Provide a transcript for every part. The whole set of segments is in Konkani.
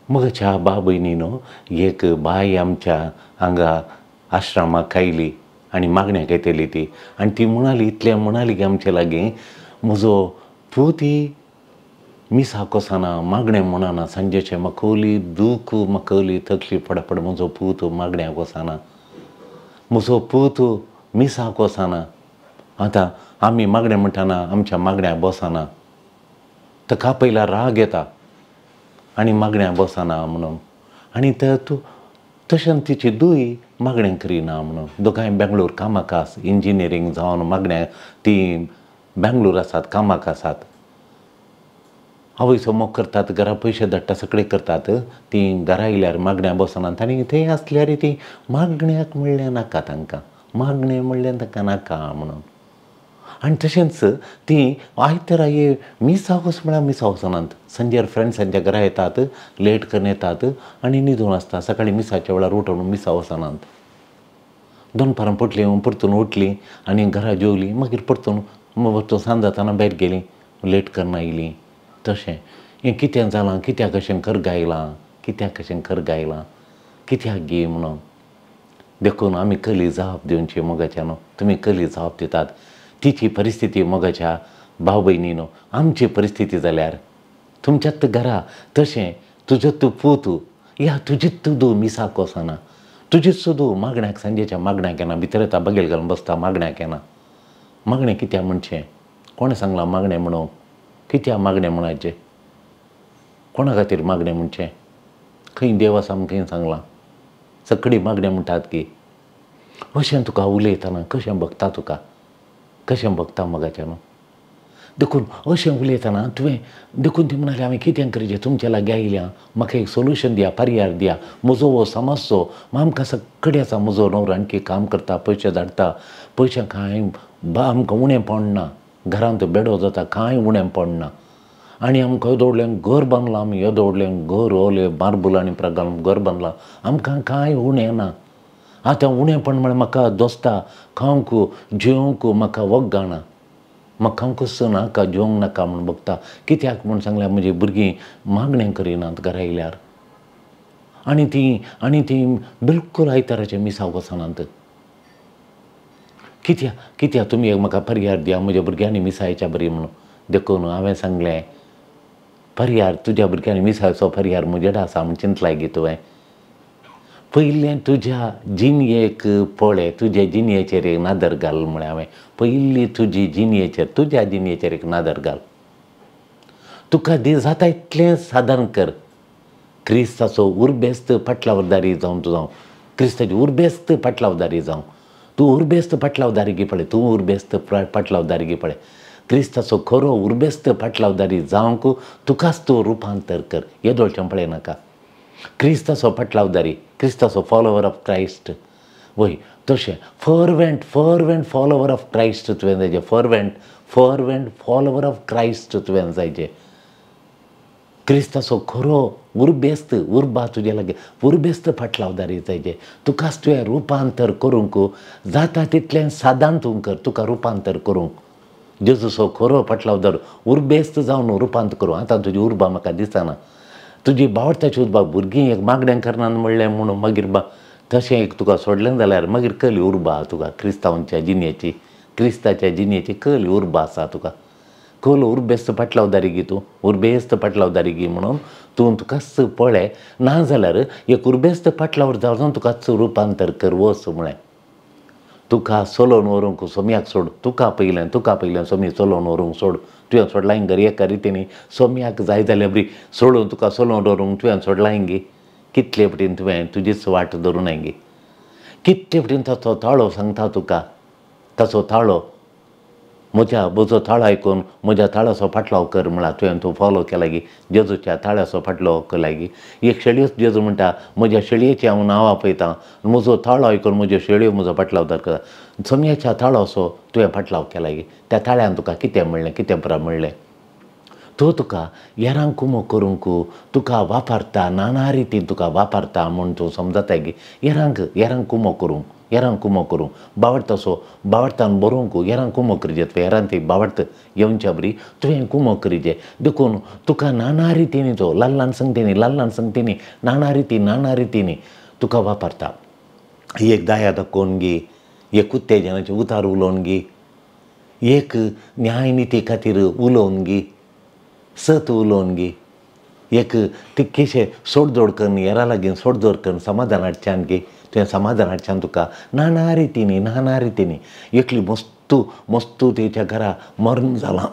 मगच्या बा भयणीनो एक बाय आमच्या हांगा आश्रमाक आयली आनी मागण्या घेतली ती आनी ती म्हणाली की आमचे लागीं म्हजो पूती मिसा कोसाना मागणें म्हणना सांजेचें म्हाका दूख म्हाका तकली फडफड म्हजो पूत मागण्याक वचना म्हजो पूत मिसाक वचना आतां आमी मागणें म्हणटाना आमच्या मागण्याक बसना ताका पयला राग येता आनी मागण्याक बसना म्हणून आनी तशें तिची धूय मागणें करिना म्हणून दोगांय बेंगलोर कामाक आस इंजिनियरींग जावन मागण्याक ती बेंगलोर आसात कामाक आसात आवयचो मोग करतात घरा पयशे धाडटा सगळें करतात ती घरा येयल्यार मागण्याक बसनात आनी थंय आसल्यार ती मागण्याक म्हणलें नाका तांकां मागणें म्हणलें ताका नाका म्हणून आनी तशेंच ती आयतारा मिसाक वच म्हळ्यार मिसा वचनात सांजेर फ्रेंड्सांच्या घरा येतात लेट करून येतात आनी न्हिदून आसता सकाळीं मिसाच्या वेळार उठून मिसा वचनात दनपारां परतून उठलीं आनी घरा जेवलीं मागीर परतून सांज जाताना भायर गेलीं लेट करून आयलीं तशें हें कितें जालां कित्याक अशें कर गायलां कित्याक गे म्हणून देखून आमी कली जाप दिवची मोगाच्यानो तुमी कली जाप दितात तिची परिस्थिती मोगाच्या भाव भयणीनो आमची परिस्थिती जाल्यार तुमच्यात घरा तशें तुजो तूं पूत या तुजीच तूं मिसाक वचना तुजीच सुद्दां मागण्याक सांजेच्या मागण्याक येना भितर येता बगेल घालून बसता मागण्याक येना मागणें कित्याक म्हणचें कोणें सांगलां मागणें म्हणून कित्याक मागणें म्हणचें कोणा खातीर मागणें म्हणचें खंय देव आसा म्हूण खंय सांगलां सगळीं मागणें म्हणटात की अशें तुका उलयतना कशें भगता मोगाचें न्हू देखून अशें उलयतना तुवें देखून ती म्हणाली हांवें कितें करचें तुमच्या लागीं आयल्या म्हाका एक सोल्युशन दिया पर्याय दिया म्हजो हो समस्यो आमकां सगळें आसा म्हजो न्हवरो आणकी काम करता पयशे धाडटा पयशे कांय आमकां उणें पडना घरांत बेडो जाता कांय उणें पडना आनी आमकां येदो व्हडलें घर बांदलां आमी येदो व्हडलें घर ओलें मार्बल आनी घालून घर बांदलां आमकां कांय उणें ना आतां उणें पण म्हळ्यार म्हाका दोस्ता खावंक जेवंक म्हाका वग गाणा म्हाका खावंकच नाका जेवंक नाका म्हूण बगता कित्याक म्हूण सांगल्यार म्हजीं भुरगीं मागणें करिनात घरा येयल्यार आनी ती बिलकूल आयताराचे मिसाक वचनात कित्याक तुमी म्हाका पर्याय दिया म्हज्या भुरग्यांनी मिसायच्या बरी म्हणून देखून हांवें सांगलें पर्याय तुज्या भुरग्यांनी मिसायचो पर्याय म्हजेड आसा म्हूण चिंतलाय गे तुवें पयलें तुज्या जिणयेक पळय तुज्या जिणयेचेर एक नादर घाल म्हळ्यार हांवें पयलीं तुज्या जिणयेचेर एक नादर घाल तुका जाता इतलें साधन कर क्रिस्ताचो उर्बेस्त पाटलावदारी जावन तूं जावं क्रिस्ताची उर्बेस्त पाटलावदारी जावं तूं उर्बेस्त पाटलावदारी घे पळय तूं उर्बेस्त पाटलावदारी घे पळय क्रिस्ताचो खरो उर्बेस्त पाटलावदारी जावंक तुकाच तूं रुपांतर कर येदोळचें पळय नाका क्रिस्ताचो पाटलावदारी क्रिस्ताचो फॉलोवर ऑफ क्रायस्ट वय तशें फर्वेंट फॉलोवर ऑफ क्रायस्ट तुवें जायचें फर्वेंट फॉलोवर ऑफ क्रायस्ट तुवें जायचें क्रिस्ताचो खरो उर्बेस्त उर्बा तुजे लागीं उर्बेस्त पाटलावदारी जायचें तुकाच तुवें रुपांतर करूंक जाता तितलें सादान तूं कर तुका रुपांतर करूंक जेजूचो खरो पाटलावदार उर्बेस्त जावन रुपांतर करूं आतां तुजी उर्बा म्हाका दिसना तुजी बावडताची उर्बा भुरगीं एक मागणें करनात म्हणलें म्हणून मागीर तशें एक तुका सोडलें जाल्यार मागीर कली उर्बा तुका क्रिस्तांवांच्या जिणयेची क्रिस्ताच्या जिणयेची कली उर्बा आसा तुका कल उर्बेस्त पाटलावदारी गी तूं उर्बेस्त पाटलावदारी गी म्हणून तुकाच पळय नाजाल्यार एक उर्बेस्त पाटलावर जावन तुकाच रुपांतर कर वच म्हळें तुका चलोवन व्हरूंक सोम्याक सोड तुका पयलें सोमी चलोवन व्हरूंक सोड तुवें सोडलां घरी एका रितीनी सोम्याक जाय जाल्यार बरी सोडून तुका चलोवन व्हरूंक तुवें सोडलां गे कितले पटीन तुवें तुजीच वाट धरूं गे कितले पटीन ताचो ताळो सांगता तुका ताचो ताळो म्हजो ताळो आयकून म्हज्या ताळाचो फाटलाव कर म्हळ्यार तुवें तूं फॉलो केला गी जेजूच्या ताळ्याचो फाटलो केला गी एक शेळयो जेजू म्हणटा म्हज्या शेळयेचें हांव नांव आपयतां म्हजो ताळो आयकून म्हज्यो शेळयो म्हजो फाटलावदार करता सोम्याच्या ताळोचो तुवें फाटलाव केला गी त्या ताळ्यान तुका कितें म्हणलें कितें बरें म्हणलें तो तुका येरांक कुमो करूंक तुका वापरता नाना रितीन तुका वापरता म्हूण तूं समजता गी येरांक कुमो करूंक येरांक कुमो करूं बावडता सो बावडतान बरोवंक येरांक कुमो करचें तुवें येरान ती बावडता येवच्या बरी तुवें कुमो करीचें देखून तुका नाना रितींनी तो ल्हान संगतींनी नाना रितींनी तुका वापरता एक दाया दाखोवन गी एक उत्तेजनाचें उतार उलोवन गी एक न्याय निती खातीर उलोवन गी सत उलोवन गी एक तितकेशें सोडजोड करून येरा लागीं सोडजोड करून समाधान हाडच्यान गी तुवें समाधान हाडच्यान तुका नाना रितींनी एकली मस्तू तेच्या घरा मरण जालां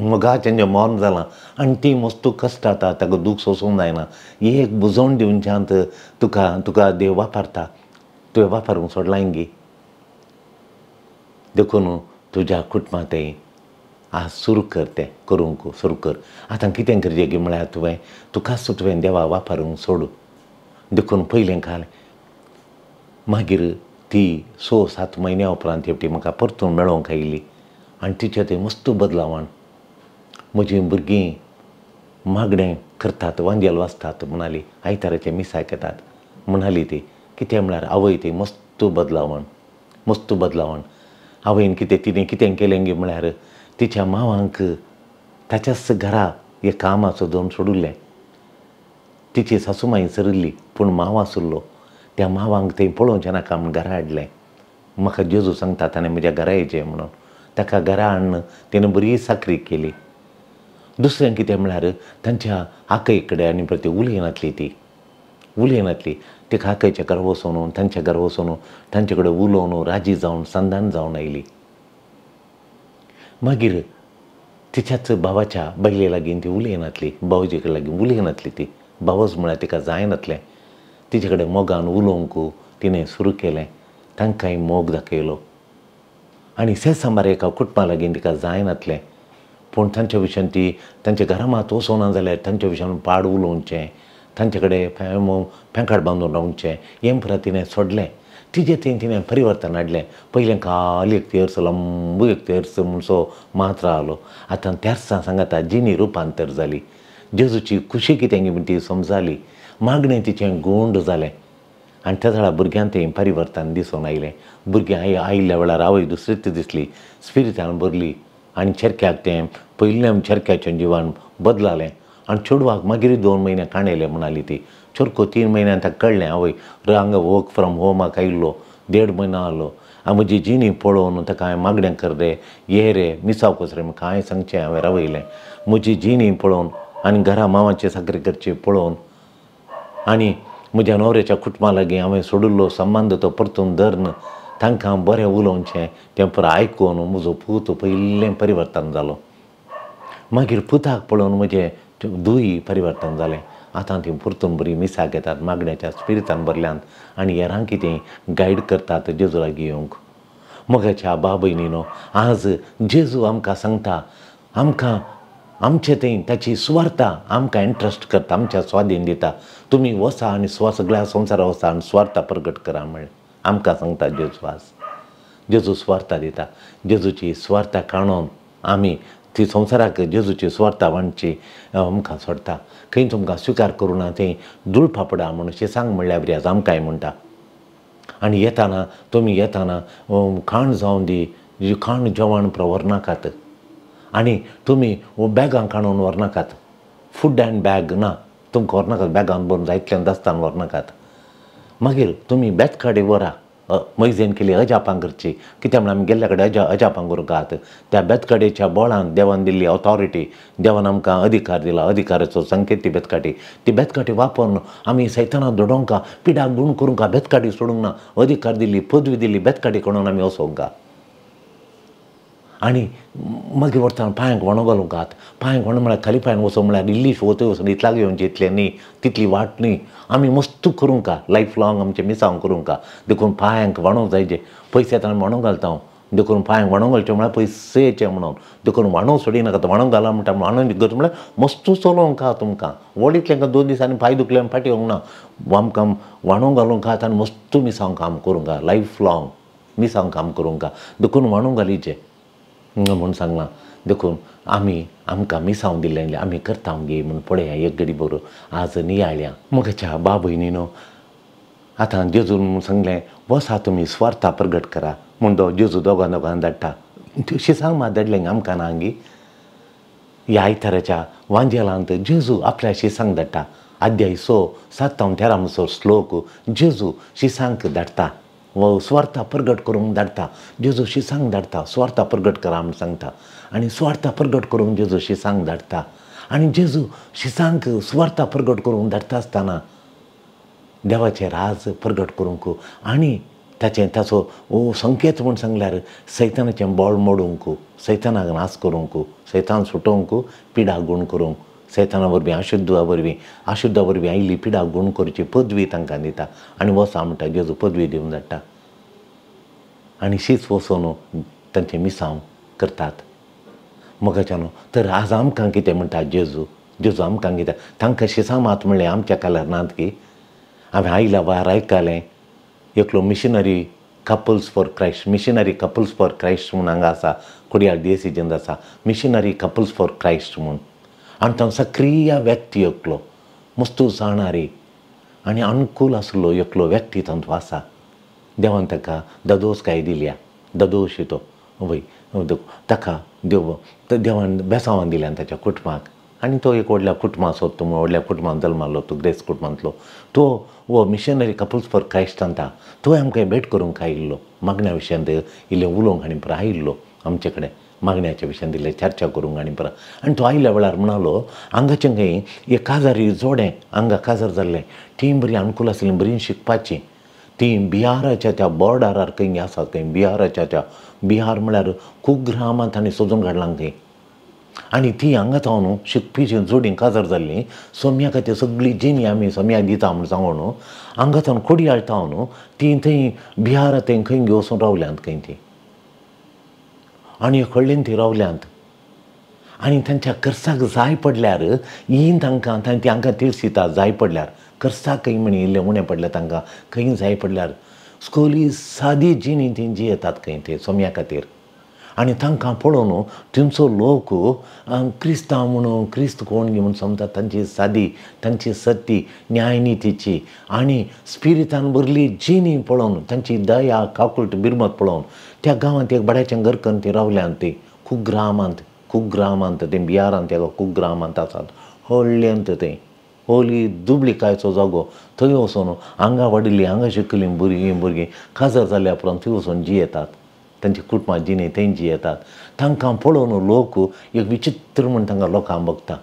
मोगाचें मरण जालां आनी ती मस्तू कश्ट जाता ताका दूख सोसूंक जायना एक बुजोवन दिवच्यान तुका देव वापरता तुवें वापरूंक सोडलां गी देखून तुज्या कुटुंबांतय आज सुरू कर तें करूंक सुरू कर आतां कितें करचें गे म्हळ्यार तुवें देवा वापरूंक सोड देखून पयलें काल मागीर ती 6-7 म्हयन्या उपरांत शेवटी म्हाका परतून मेळोवंक आयली आनी तिचें तें मस्त बदलावण म्हजीं भुरगीं मागणें करतात वांजेल वाचतात म्हणाली आयताराचे मिसाक येतात म्हणाली ती कितें म्हळ्यार आवय ती मस्त बदलावण आवयन तिणें कितें केलें गे म्हळ्यार तिच्या मांवाक ताच्याच घरा एक कामां सोदून सोडिल्लें तिची सासूमाई सरिल्ली पूण मांव आशिल्लो त्या मांवाक थंय पळोवचें नाका म्हूण घरा हाडलें म्हाका जेजू सांगता ताणें म्हज्या घरा येचें म्हणून ताका घरा हाडून तिणें बरी साकरी केली दुसरें कितें म्हळ्यार तांच्या आकय कडेन आनी परती उलयनातली तिका आकयच्या घरा वचून तांच्या घरा वचून तांचे कडेन उलोवन राजी जावन संधान जावन आयली मागीर तिच्याच भावाच्या बायले लागीं ती उलयनातली भावजे कडेन लागीं उलयनातली ती भावच म्हळ्यार तिका जायनातलें तिचे कडेन मोगान उलोवंक तिणें सुरू केलें तांकांय मोग दाखयलो आनी सांबार एका कुटुंबा लागीं तिका जायनातलें पूण तांच्या विशयान ती तांच्या घरा मात वचोना जाल्यार तांच्या विशयान पाड उलोवचें तांचे कडेन फेंकाड बांदून रावचें हें पुराय तिणें सोडलें तिणें परिवर्तन हाडलें पयलें काल एक तेर्स लंब एक तेर्स म्हणसो मात रावलो आतां तेर्सां सांगाता जिणी रुपांतर जाली जेजूची खुशी कितें गे म्हण ती समजाली मागणें तिचें गोंड जालें आनी त्या वेळार भुरग्यांक तें परिवर्तन दिसून आयलें भुरगीं आयिल्ल्या वेळार आवय दुसरीच दिसली स्पिरितान भरली आनी चेरक्याक तें पयल्या चेरक्याचें जिवन बदलालें आनी चेडवाक मागीर 2 म्हयने काणयले म्हणाली ती चोरको 3 म्हयन्यान ताका कळ्ळें आवय हांगा वर्क फ्रॉम होमाक आयिल्लो 1.5 म्हयनो जालो म्हजी जिणी पळोवन ताका हांवें मागणें कर रे ये रे मिसाव कोस रे म्हाका हांवें सांगचें हांवें रावयलें म्हजी जिणी पळोवन आनी घरा मांवाची साकरी करची पळोवन आनी म्हज्या न्हवऱ्याच्या कुटुंबा लागीं हांवें सोडिल्लो संबंद तो परतून धरन तांकां बरें उलोवचें तें पुरो आयकून म्हजो पूत पयलें परिवर्तन जालो मागीर पुताक पळोवन म्हजें दूय परिवर्तन जालें आतां ती परतून बरी मिसाक येतात मागण्याच्या स्पिरितान भरल्यान आनी हेरांक कितें गायड करतात जेजू लागीं येवंक मोगाच्या बाब भयणीनो आज जेजू आमकां सांगता आमकां आमचे थंय ताची सुवार्ता आमकां इंट्रस्ट करता आमच्या स्वाधीन दिता तुमी वचा आनी सगळ्या संवसारा वचा आनी स्वार्था प्रगट करा म्हळें आमकां सांगता जेजू आज जेजू स्वार्था दिता जेजूची स्वार्था काणून आमी ती संवसाराक जेजूची स्वार्था वांटची आमकां सोडटा खंय तुमकां स्विकार करूं ना थंय धूळ फापडा म्हणून सांग म्हणल्यार बरी आज आमकांय म्हणटा आनी तुमी येताना खाण जावन दी खाण जेवण व्हरनाकात आनी तुमी बॅगांक काडून व्हरनाकात फूड एंड बॅग ना तुमकां व्हरनाकात बॅगान भरून जायतल्यान दास्तान व्हरनाकात मागीर तुमी बेतकाडे व्हरा मैजेन केली अजापां करची कित्याक म्हळ्यार आमी गेल्ल्या कडेन अजापां करूंक आहात त्या बेतकाडेच्या बोळान देवान दिल्ली ऑथॉरिटी देवान आमकां अधिकार दिला अधिकाराचो संकेत ती बेतकाटी वापरून आमी सैतानाक दडोवंक पिडाक गुण करूंक बेतकाटी सोडूंक ना अधिकार दिल्ली पदवी दिल्ली बेतकाटी कडून आमी वचोंक आनी मागीर व्हरतना पांयांक वणो घालूंक आहात पांयांक वणो म्हळ्यार खाली पांयान वचोंक म्हळ्यार इल्लीश वचून इतलाग येवचें इतलें न्ही तितली वाट न्ही आमी मस्त करूंक लायफ लाँग आमचें मिसांग करूंक देखून पांयांक वणो जायचें पयशे येताना वणो घालता हांव देखून पांयांक वणो घालचें म्हळ्यार पयशे येचें म्हणून देखून वणो सोडिनाकात वणो घाला म्हणटा वणो करता म्हळ्यार मस्त चलोवंक आहा तुमकां व्हडीतलें 2 दिसांनी पांय दुखले आनी फाटी येवंक ना आमकां वणो घालूंक आहात आनी मस्त मिसांग काम करूंक लायफ लाँग मिसांग काम करूंक देखून वणो घालीचें म्हूण सांगलां देखून आमकां मिसांव दिल्लें आमी करता गे म्हूण पळया एक घडी बरो आज नियाळ्या मोगाच्या बा भयणीनो आतां जेजून सांगलें वसा तुमी स्वार्था प्रगट करा म्हूण तो जेजू दोगांक धाडटा. शिसांक मात धाडलें आमकां ना हांगी. ह्या आयताराच्या वांजेलांत जेजू आपल्या शिसांक धाडटा. अध्याय 6 7-13 श्लोक जेजू शिसांक धाडटा वो स्वार्था प्रगट करूंक धाडटा. जेजू शिसांक धाडटा स्वार्था प्रगट करा म्हूण सांगता आनी स्वार्था प्रगट करूंक जेजू शिसांक धाडटा. आनी जेजू शिसांक स्वार्था प्रगट करूंक धाडटा आसतना देवाचें राज प्रगट करूंक आनी ताचो संकेत म्हूण सांगल्यार सैतानाचें बोळ मोडूंक, सैतानाक नाश करूंक, सैतान सुटोवंक, पिडा गूण करूंक, सैताना वरवीं अशुद्धा वरवीं आयिल्ली पिडा गूण करची पदवी तांकां दिता. आनी वसा म्हणटा जेजू पदवी दिवन धाडटा. आनी शीच वचोन तांचें मिसांव करतात. मोगाच्यानो तर आज आमकां कितें म्हणटा जेजू आमकां कितें तांकां शिसां मात म्हणलें आमच्या काल्यार नात की. हांवें आयल्या वार आयकलें एकलो मिशनरी कपल्स फॉर क्रायस्ट म्हूण हांगा आसा कोडयार DSCचेंच आसा मिशनरी कपल्स फॉर क्रायस्ट म्हूण. आनी तो सक्रीय व्यक्ती एकलो मस्तू जाणारी आनी अनुकूल आसलो एकलो व्यक्ती तांचो आसा. देवान ताका ददोसकाय दिल्या. ददोशी तो वय ताका देवान बेसांवान दिल्यान ताच्या कुटुंबाक. आनी तो एक व्हडल्या कुटुंबां सोदता म्हूण व्हडल्या कुटुंबांत जल्मालो तो ग्रेस कुटुंबांतलो. तो वो मिशनरी कपल्स फॉर क्रायस्ट सांगता तो आमकां भेट करूंक आयिल्लो मागण्या विशयांत इल्लें उलोवंक आनी परत आयिल्लो आमचे कडेन मागण्याच्या विशयांत इल्लें चर्चा करूंक आनी परत. आनी तो आयल्या वेळार म्हणालो हांगाचें खंय एक काजारी जोडें हांगा काजार जाल्लें ती बरी अनुकूल आसलीं बरीं शिकपाचीं. ती बिहाराच्या त्या बॉर्डरार खंय आसा खंय बिहार म्हळ्यार कुग्रामांत आनी सोदून काडलां खंय. आनी ती हांगा न्हू शिकपी जोडीं काजार जाल्लीं सोम्या खातीर सगळीं जिनी आमी सोम्या दिता म्हूण सांगून हांगा थावन कोडी हाडटा न्हू ती थंय बिहार थंय खंय वचून रावल्यांत खंय ती. आनी व्हडलें थंय रावल्यांत आनी तांच्या कर्साक जाय पडल्यार हीं तांकां ती हांकां तिळसिता जाय पडल्यार कर्साक खंय म्हणी इल्लें उणें पडलें तांकां खंय जाय पडल्यार स्कोली सादी जिणी ती जियेतात खंय ते सोम्या खातीर. आनी तांकां पळोवन थंयचो लोक क्रिस्तांव म्हणून क्रिस्त कोण म्हणून समजतात. तांची सादी तांची सती न्यायनितीची आनी स्पिरितान भरली जिणी पळोवन तांची दया काकुळट बिरमत पळोवन त्या गांवांत एक बड्याचें घर करून ती रावल्यांत ती कुग्रामांत ते बिहारांत त्या कुग्रामांत आसात व्हडल्यांत तें होली दुबळिकायचो जागो. थंय वचून हांगा वाडिल्लीं हांगा शिकलीं भुरगीं काजार जाल्ल्या उपरांत थंय वचून जियेतात. तांची कुटुंबां जिणे थंय जियेतात. तांकां पळोवन लोक एक विचित्र म्हूण तांकां लोकांक बगता.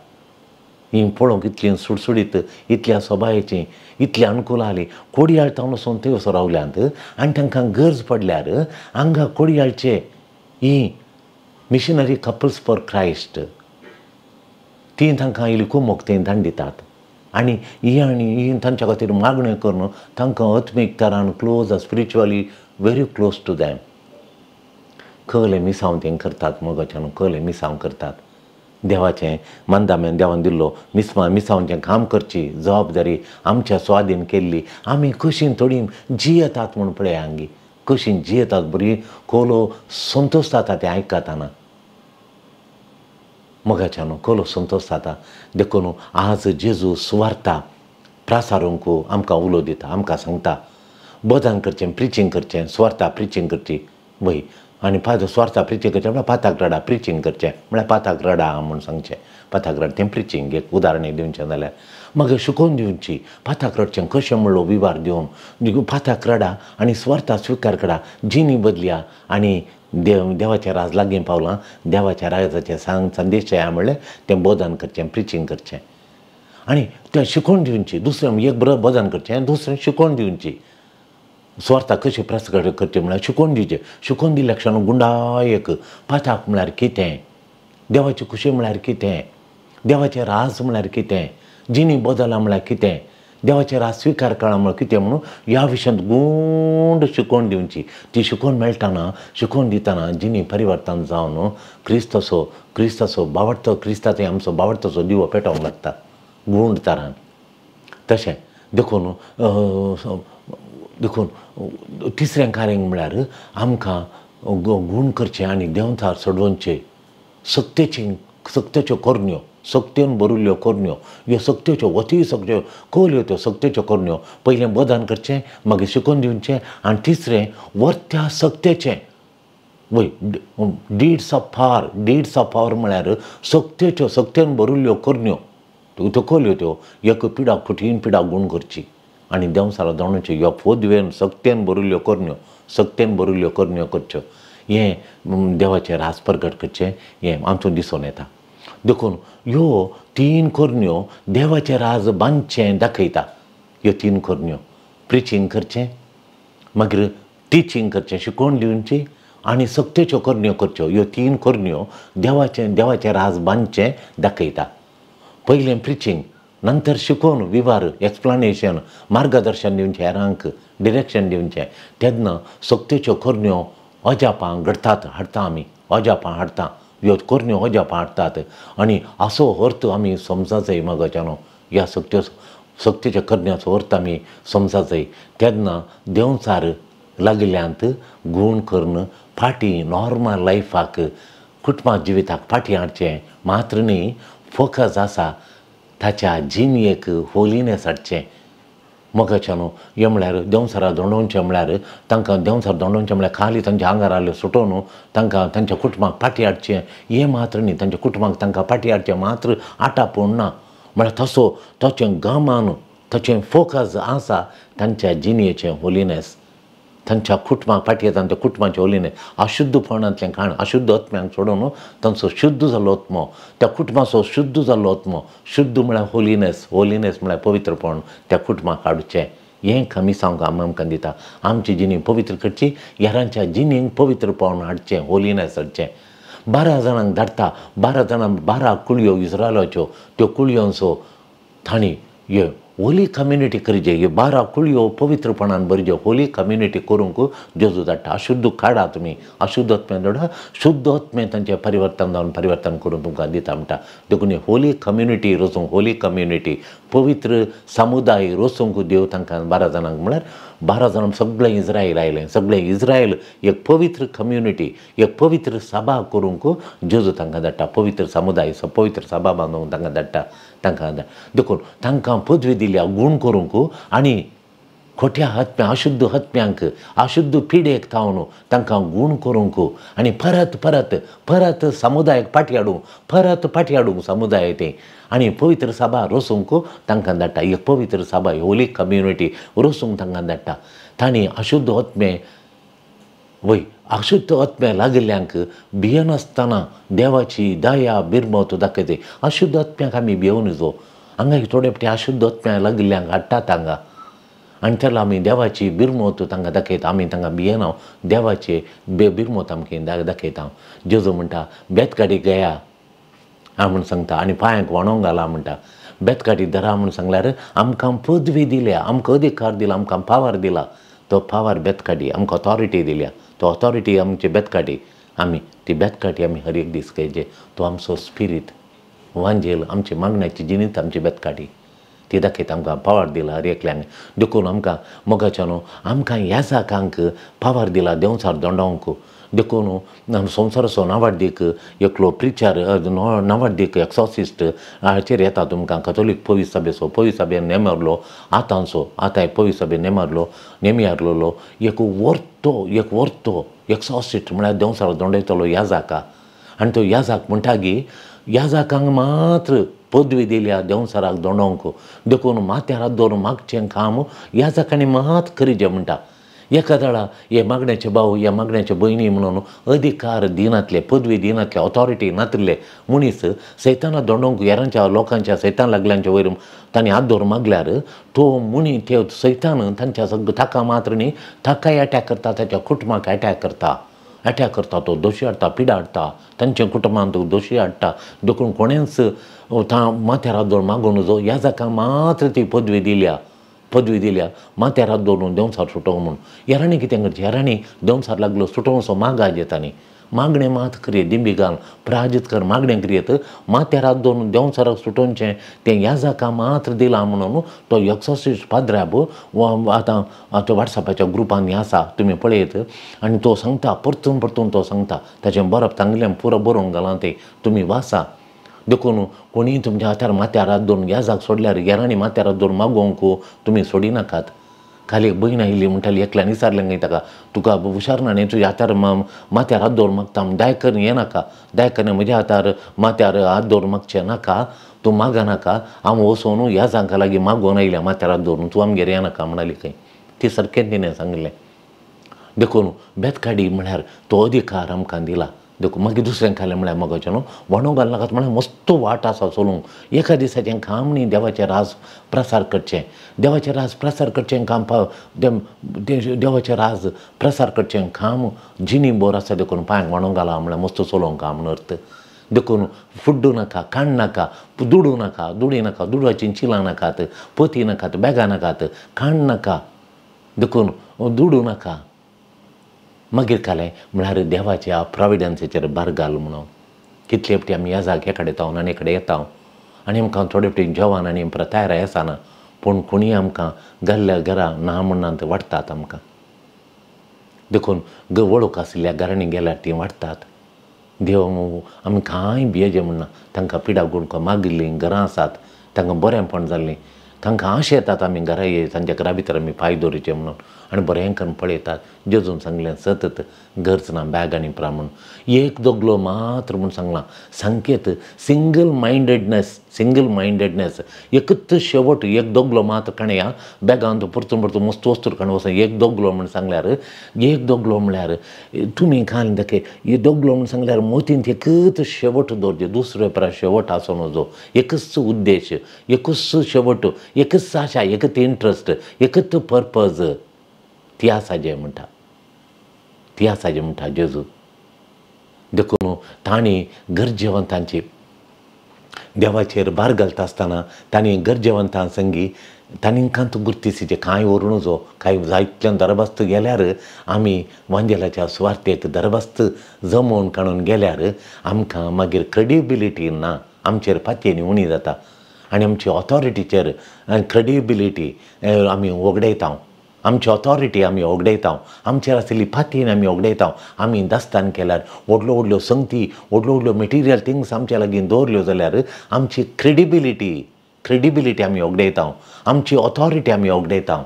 हीं पळोवंक इतलीं सुडसुडीत इतल्या सोबायेचीं इतलीं अनुकूल आसलीं कोडयाळ वचून थंय वचून रावल्यांत. आनी तांकां गरज पडल्यार हांगा कोडयाळचे हीं मिशनरी कपल्स फॉर क्रायस्ट ती तांकां इल्ली कुमोग थंय धाडून दितात. आनी हीं तांच्या खातीर मागण्यो करून तांकां आत्मीक तरान close spiritually very close to them खगलें मिसांव तें करतात. मोगाच्यान खगलें मिसांव करतात. देवाचें मंदामेन देवान दिल्लो मिसांवचें काम करची जबाबदारी आमच्या स्वाधीन केल्ली आमी कशीं थोडीं जियेतात म्हूण पळय हांगी कशीं जियेतात बरी खोलो संतोश जाता तें आयकताना. मोगाच्यान खोलो संतोश जाता. देखून आज जेजू सुवार्ता प्रसारूंक आमकां उलो दिता आमकां सांगता बोधन करचें प्रिचींग करचें सुवार्ता प्रिचींग करची वय. आनी स्वार्था प्रिचींग करचें म्हळ्यार पाताक रडा प्रिचींग करचें म्हळ्यार पाताक रडा म्हूण सांगचें. पाताक रड तें प्रिचींग एक उदाहरण दिवचें जाल्यार मागीर शिकोवन दिवची पाताक रडचें कशें म्हणलो विवार दिवन पाताक रडा आनी स्वार्था स्विकार करा जिणी बदल्या आनी देवाचें राज लागीं पावलां देवाच्या राजाचें संदेश म्हणल्यार तें बोधन करचें प्रिचींग करचें आनी तें शिकोवन दिवची. दुसरें एक बरें बोधन करचें दुसरें शिकोवन दिवची. स्वार्था कशी प्रस्कट करची म्हळ्यार शिकोवन दिवचें. शिकोवन दिल्या क्षण गुंडायक पाताक म्हळ्यार कितें देवाची खुशी म्हळ्यार कितें देवाचें राज म्हळ्यार कितें जिणी बदला म्हळ्यार कितें देवाचें राज स्विकार करा म्हळ्यार कितें म्हणून ह्या विशयांत गूंड शिकोवन दिवची. ती शिकोवन मेळटाना शिकोवन दितना जिणी परिवर्तन जावन क्रिस्ताचो बावडतो क्रिस्ताचो आमचो बावडतोचो दिवो पेटोवंक लागता गूंड तरान. तशें देखून तिसरें कार्य म्हळ्यार आमकां गूण करचें आनी देंवचार सोडोवचे सक्तेच्यो कोरण्यो सक्तेन भरिल्ल्यो कोरण्यो, ह्यो सक्तेच्यो वती सगळ्यो खोल्यो त्यो सक्तेच्यो कोरण्यो. पयलें बदान करचें, मागीर शिकोवन दिवचें, आनी तिसरें वर्त्या सक्तेचें वय डिड्स ऑफ पावर म्हळ्यार सक्तेच्यो सक्तेन भरिल्ल्यो कोरण्यो त्यो खोल्यो त्यो एक पिडाक फुटीन पिडाक गूण करची आनी देंवसार दोणाच्यो ह्यो पोदवेन सक्तेन भरिल्ल्यो कोरण्यो करच्यो. हें देवाचें रास प्रगट करचें हें आमचो दिसून येता. देखून ह्यो 3 कोरण्यो देवाचें राज बांदचें दाखयता. ह्यो 3 कोरण्यो प्रिचींग करचें, मागीर टिचींग करचें, शिकोवन दिवची, आनी सक्तेच्यो कोरण्यो करच्यो. ह्यो 3 कोरण्यो देवाचें राज बांदचें दाखयता. पयलें प्रिचींग, नंतर शिकोवन विवार एक्सप्लानेशन, मार्गदर्शन दिवचें हेरांक, डिरेक्शन दिवचें. तेन्ना सक्तेच्यो कोरण्यो अजापां हाडटा आमी, अजापां हाडटा, ह्यो कोरण्यो अजापां हाडटात आनी असो अर्थ आमी समजा जाय मोगाच्यानो. ह्या सक्तेच्या कोरण्याचो अर्थ आमी समजा जाय. तेन्ना देंवचार लागिल्ल्यांत गूण करून फाटीं नॉर्मल लायफाक कुटुंबां जिविताक फाटीं हाडचें. मात्र न्ही, फोकस आसा ताच्या जिणयेक होलिनेस हाडचें. मोगाच्यानो हें म्हळ्यार देंवसारा दोंडोवचें म्हळ्यार तांकां देंवसार दोंडोवचें म्हळ्यार खाली तांच्या आंगार आहलें सुटोवन तांकां तांच्या कुटुंबाक फाटीं हाडचें हें मात्र न्ही. तांच्या कुटुंबाक तांकां फाटीं हाडचें मात्र आटापूण ना. म्हळ्यार तसो ताचें गमान ताचें फोकस आसा तांच्या जिणयेचें होलिनेस, तांच्या कुटुंबाक फाटीं येता त्या कुटुंबाचें होलिनेस. अशुद्धपणांतलें खाण अशुद्ध आत्म्यांक सोडून तांचो शुद्ध जाल्लो आत्मो, त्या कुटुंबाचो शुद्ध जाल्लो आत्मो, शुद्ध म्हळ्यार होलिनेस म्हळ्यार पवित्रपण त्या कुटुंबाक हाडचें. हें आमी आमकां दिता. आमची जिणी पवित्र करची, हेरांच्या जिणेक पवित्रपण हाडचें, होलिनेस हाडचें. 12 जाणांक धाडटा, 12 जाणांक 12 कुळयो इस्रायलाच्यो, त्यो कुळयोंचो तांणी हे होली कम्युनिटी करचे. हे 12 कुळयो पवित्रपणान भरच्यो, होली कम्युनिटी करूंक जेजू धाडटा. अशुद्ध काडा तुमी, अशुद्ध आत्म्यान धाडा, शुद्ध आत्म्यान तांचें परिवर्तन करून तुमकां दिता म्हणटा. देखून होली कम्युनिटी रचूंक, होली कम्युनिटी पवित्र समुदाय रचूंक देव तांकां 12 जाणांक म्हळ्यार 12 जाणां सगळें इस्रायल आयलें. सगळें इस्रायल एक पवित्र कम्युनिटी, एक पवित्र सभा करूंक जेजू तांकां धाडटा. पवित्र समुदाय, पवित्र सभा बांदूंक तांकां धाडटा. देखून तांकां पदवी दिल्या गूण करूंक आनी खोट्या आत्म्या अशुद्ध आत्म्यांक अशुद्ध पिडेक थावन तांकां गूण करूंक आनी परत समुदायाक फाटीं हाडूंक समुदाय तें आनी पवित्र सभा रचूंक तांकां धाडटा. एक पवित्र सभा होली कम्युनिटी रचूंक तांकां धाडटा. तांणी अशुद्ध आत्म्या लागिल्ल्यांक भियेनासतना देवाची दया बिरमत दाखयता. अशुद्ध आत्म्याक आमी भियोवन जो हांगा थोडे फावटी अशुद्ध आत्म्या लागिल्ल्यांक हाडटात हांगा आनी तेन्ना आमी देवाची बिरमत तांकां दाखयता. आमी तांकां भियेना, देवाचे बिरमत आमकां दाखयता. जेजू म्हणटा बेतकाडी गया हांव म्हूण सांगता आनी पांयांक वणोंक घाला म्हणटा. बेतकाडी धरा म्हूण सांगल्यार आमकां पदवी दिल्या, आमकां अधिकार दिला, आमकां पावर दिला. तो पावर बेतकाडी आमकां ऑथॉरिटी दिल्या. तो ऑथॉरिटी आमची बेतकाडी, आमी ती बेतकाटी आमी हर एक दीस घेवचे. तो आमचो स्पिरीट वांजेल, आमची मागण्याची जिणीत आमची बेतकाडी ती दाखयता. आमकां पावर दिला हर एकल्यांक. देखून आमकां मोगाच्यानो आमकां ह्या जाकांक पावर दिला देंवचार दोंडावंक. देखून संवसाराचो नावाडीक एकलो प्रिचर नावाडीक एक्सॉसिस्ट हाचेर येता तुमकां. कथोलीक पवित्र सभेन नेमारलो आतां पवित्र सभेन नेमियारलो एक वर्तो एक्सॉसिस्ट म्हळ्यार देंवचार दोंडयतलो ह्या जाका. आनी तो ह्या जाक म्हणटा की ह्या जाकांक मात्र पदवी दिल्या देंवचाराक दोंडोवंक. देखून माथ्यार हात दवरून मागचें काम ह्या जाकांनी मात करिचें म्हणटा. एका दाडा हे मागण्याचे भाव ह्या मागण्याचे भयणी म्हणून अधिकार दिनातले, पदवी दिनातले, ऑथॉरिटी नातले मनीस सैतानाक दोंडोवंक हेरांच्या लोकांच्या सैतान लागल्यांच्या वयर तांणी हात दवरून मागल्यार तो मुनी ते सैतान तांच्या ताका मात्र न्ही ताकाय अटॅक करता, ताच्या कुटुंबाक अटॅक करता. तो दोशी हाडटा, पिडा हाडटा, तांच्या कुटुंबान तो दोशी हाडटा. देखून कोणेंच माथ्यार हात दवरून मागून जो ह्या जाकांक मात्र ती पदवी दिल्या माथ्यार हात दवरून देंवचार सुटोवंक म्हणून. हेरांनी कितें करचें? हेरांनी देंवचार लागलो सुटोवचो मागाज येतानी. मागणें मात करियेत, दिंबी घाल, प्राजीत कर, मागणें करियेत. माथ्यार हात दवरून देंवचाराक सुटोवचें तें ह्या जाका मात्र दिलां म्हणून तो एक्सॉसिस्ट पाद्र्याब आतां वॉट्सॅपाच्या ग्रुपांनी आसा, तुमी पळयत. आनी तो सांगता, परतून तो सांगता. ताचें बरप तांगेलें पुरो बरोवंक घाला तें तुमी वाचा. देखून कोणी तुमच्या हातार माथ्यार हात दवरून येजाक सोडल्यार येरांनी माथ्यार हात दवरून मागोवंक तुमी सोडी नाकात. खाली एक भयण आयिल्ली म्हणटाली, एकल्यान विचारलें खंय ताका, तुका हुशार ना न्ही, तुज्या हातार माथ्यार हात दवरून मागता, दाय कर हें नाका, दाय कर म्हज्या हातार माथ्यार हात दवरून मागचें नाका, तूं मागा नाका, हांव वचून ह्या जांका लागीं मागोवन आयल्या माथ्यार हात दवरून, तूं आमगेर येनाका म्हणाली खंय. ती सारकें तिणें सांगलें. देखून बेतकाडी म्हळ्यार तो अधिकार आमकां दिला. देखून मागीर दुसऱ्यांक खालें म्हळ्यार मोगाचें न्हू, वणो घालनाकात म्हळ्यार मस्त वाट आसा चलूंक. एका दिसाचें काम न्ही देवाचें राज प्रसार करचें, देवाचें राज प्रसार करचें काम देवाचें राज प्रसार करचें काम जिनी बोर आसा. देखून पांयांक वणो घाला म्हळ्यार मस्त चलोवंक काम न्हू अर्थ. देखून फुड्डू नाका, काण नाका, दुडू नाका, दुडी नाका, दुडवाचीं चिलां नाकात, पोती नाकात, बॅगां नाकात, काण नाका, देखून दुडू नाका. मागीर कालें म्हळ्यार देवाच्या प्रॉविडन्साचेर भर घाल म्हणून. कितले फावटी आमी येजाक एकाडे येता आनी एकाडे येता आनी आमकां थोडे फावटी जेवण आनी तयार येसाना, पूण कोणीय आमकां गेल्ल्या घरा ना म्हणून वाडटात आमकां. देखून वळख आशिल्ल्या घरांनी गेल्यार तीं वाडटात. देव आमी कांय भियेजें म्हणना, तांकां पिडा गुणकां मागिल्लीं घरां आसात, तांकां बरेंपण जाल्लीं, तांकां आशा येतात आमी घरा ये तांच्या घरा भितर आमी पांय दवरचें म्हणून, आनी बरें करून पळयतात. जेजून सांगलें सतत घरच ना बॅग आनी प्रा म्हणून. एक दोगलो मात्र म्हूण सांगलां, सांकेत सिंगल मायंडेडनेस, एकच शेवट एक दोगलो मात्र काणया बॅगांत परतून परतून मस्त वस्तूर काण वचून एक दोगलो म्हूण सांगल्यार, एक दोगलो म्हळ्यार तुमी खाल दाखय, एक दोगलो म्हूण सांगल्यार मोतींत एकच शेवट दवरचें, दुसरे परा शेवट आसो नजो, एकच उद्देश, एकच शेवट, एकच आशा, एकच इंट्रस्ट, एकच पर्पज, ती आसा जें म्हणटा, ती आसा जें म्हणटा जेजू. देखून तांणी गरजेवंतांची देवाचेर भार घालता आसतना तांणी गरजेवंतां संगी तांकां तूं गुर्तिसीचें कांय व्हरूं नजो. कांय जायतल्यान दरबस्त गेल्यार आमी वांजेलाच्या सुवार्थेक दरबस्त जमोवन काडून गेल्यार आमकां मागीर क्रेडिबिलिटी ना, आमचेर पातयेनी उणी जाता आनी आमची ऑथॉरिटीचेर क्रेडिबिलिटी आमी वगडयता, आमची ऑथॉरिटी आमी वगडयता, आमचेर आशिल्ली फातीन आमी वगडयता. आमी दास्तान केल्यार व्हडल्यो व्हडल्यो संगती, व्हडल्यो व्हडल्यो मेटिरियल थिंग्स आमच्या लागीं दवरल्यो जाल्यार आमची क्रेडिबिलिटी आमी वगडयता, आमची ऑथॉरिटी आमी वगडयता.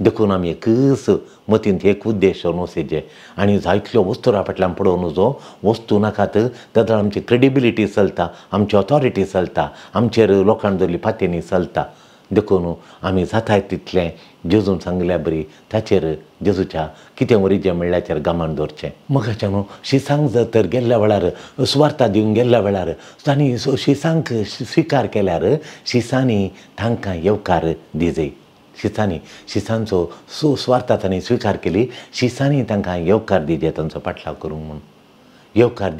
देखून आमी एकच मतींत एक उद्देश वचेचें आनी जायतल्यो वस्तूरा फाटल्यान पळोवन नजो, वस्तू नाकात, तातूंत आमची क्रेडिबिलिटी चलता, आमची ऑथॉरिटी चलता, आमचेर लोकांनी दवरली फातींनी चलता. देखून आमी जाता तितलें जेजून सांगल्या बरी ताचेर जेजूच्या कितें वरिचें म्हणल्याचेर गमान दवरचें. मोगाचें न्हू, शिसांक जर तर गेल्ल्या वेळार सुवार्ता दिवंक गेल्ल्या वेळार तांणी शिसांक स्विकार केल्यार शिसांनी तांकां येवकार दिजय. शिसांचो सुवार्ता तांणी स्विकार केली, शिसांनी तांकां येवकार दिजे तांचो पाटलाव करूंक म्हणून. येवकार